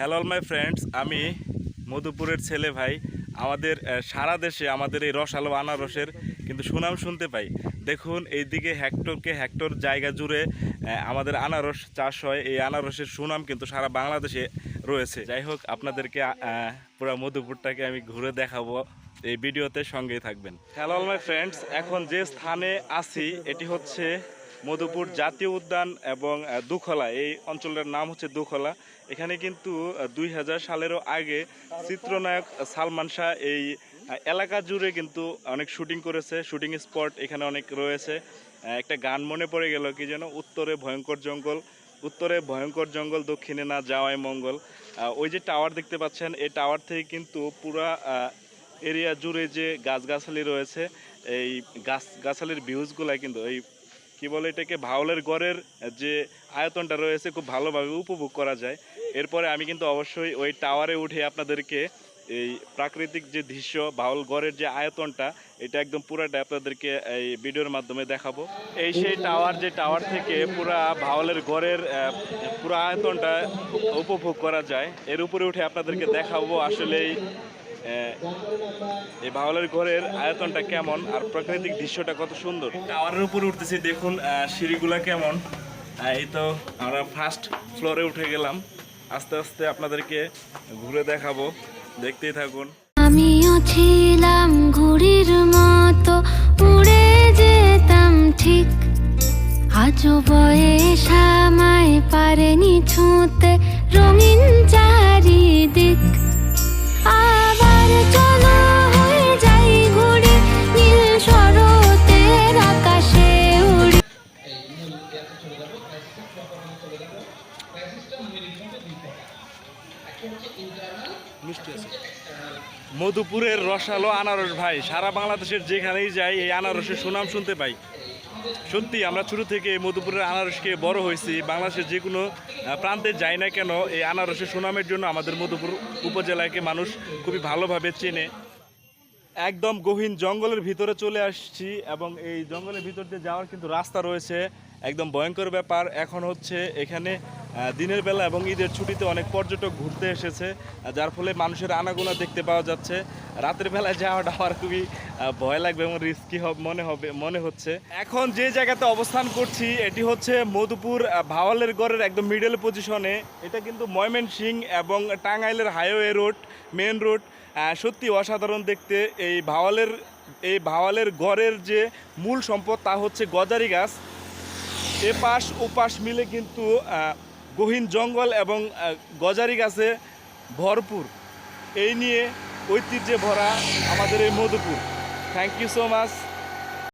Hello all my friends, আমি মধুপুরের ছেলে ভাই। আমাদের সারা দেশে আমাদের এই রসালো আনারসের কিন্তু সুনাম শুনতে পাই। দেখুন এইদিকে হেক্টর জায়গা জুড়ে আমাদের আনারস চাষ হয়। এই আনারসের সুনাম কিন্তু সারা বাংলাদেশে রয়েছে। যাই হোক, আপনাদেরকে পুরো মধুপুরটাকে আমি ঘুরে দেখাবো, এই ভিডিওতে সঙ্গেই থাকবেন। হ্যালো অল মাই ফ্রেন্ডস, এখন যে স্থানে আছি এটি হচ্ছে মধুপুর জাতীয় উদ্যান এবং দুখলা। এই অঞ্চলের নাম হচ্ছে দুখলা। এখানে কিন্তু 2000 সালেরও আগে চিত্রনায়ক সালমান শাহ এই এলাকা জুড়ে কিন্তু অনেক শুটিং করেছে। শুটিং স্পট এখানে অনেক রয়েছে। একটা গান মনে পড়ে গেল, কি যেন, উত্তরে ভয়ঙ্কর জঙ্গল দক্ষিণে না যাওয়াই মঙ্গল। ওই যে টাওয়ার দেখতে পাচ্ছেন, এই টাওয়ার থেকে কিন্তু পুরা এরিয়া জুড়ে যে গাছগাছালি রয়েছে, এই গাছগাছালির ভিউজগুলো কিন্তু এই কি বলে এটাকে, ভাওলের গড়ের যে আয়তনটা রয়েছে খুব ভালোভাবে উপভোগ করা যায়। এরপরে আমি কিন্তু অবশ্যই ওই টাওয়ারে উঠে আপনাদেরকে এই প্রাকৃতিক যে দৃশ্য, ভাওল গড়ের যে আয়তনটা, এটা একদম পুরাটা আপনাদেরকে এই ভিডিওর মাধ্যমে দেখাবো। এই সেই টাওয়ার, যে টাওয়ার থেকে পুরা ভাওলের গড়ের পুরো আয়তনটা উপভোগ করা যায়। এর উপরে উঠে আপনাদেরকে দেখাবো আসলেই এই ভাওলের ঘরের আয়তনটা কেমন আর প্রাকৃতিক দৃশ্যটা কত সুন্দর। টাওয়ারের উপরে উঠতেছি, দেখুন সিঁড়িগুলা কেমন। এই তো আমরা ফার্স্ট ফ্লোরে উঠে গেলাম। আস্তে আস্তে আপনাদেরকে ঘুরে দেখাবো, দেখতেই থাকুন। আমিও ছিলাম ঘুড়ির মতো, উড়ে যেতাম ঠিক, আজও বয়স আমায় পারেনি ছুঁতে রঙিন চারিদিক। আবার চলো হয়ে যাই ঘুড়ি, নীল শরতের আকাশে উড়ি। মধুপুরের রসালো আনারস ভাই, সারা বাংলাদেশের যেখানেই যাই এই আনারসের সুনাম শুনতে পাই। সত্যি আমরা ছোটো থেকে মধুপুরের আনারসকে বড় হয়েছি। বাংলাদেশের যে কোনো প্রান্তে যাই না কেন, এই আনারসের সুনামের জন্য আমাদের মধুপুর উপজেলাকে মানুষ খুবই ভালোভাবে চেনে। একদম গহীন জঙ্গলের ভিতরে চলে আসছি এবং এই জঙ্গলের ভিতর দিয়ে যাওয়ার কিন্তু রাস্তা রয়েছে। একদম ভয়ঙ্কর ব্যাপার। এখন হচ্ছে এখানে দিনের বেলা এবং ঈদের ছুটিতে অনেক পর্যটক ঘুরতে এসেছে, যার ফলে মানুষের আনাগোনা দেখতে পাওয়া যাচ্ছে। রাতের বেলায় যাওয়াটা আমার খুবই ভয় লাগবে এবং রিস্কি মনে হচ্ছে। এখন যে জায়গাতে অবস্থান করছি এটি হচ্ছে মধুপুর ভাওয়ালের গড়ের একদম মিডল পজিশনে। এটা কিন্তু ময়মনসিংহ এবং টাঙ্গাইলের হাইওয়ে রোড, মেন রোড। সত্যি অসাধারণ দেখতে। এই ভাওয়ালের গড়ের যে মূল সম্পদ তা হচ্ছে গজারি গাছ। এপাশ ওপাশ মিলে কিন্তু গহীন জঙ্গল এবং গজারি গাছে ভরপুর। এই নিয়ে ঐতিহ্যে ভরা আমাদের এই Madhupur. Thank you so much.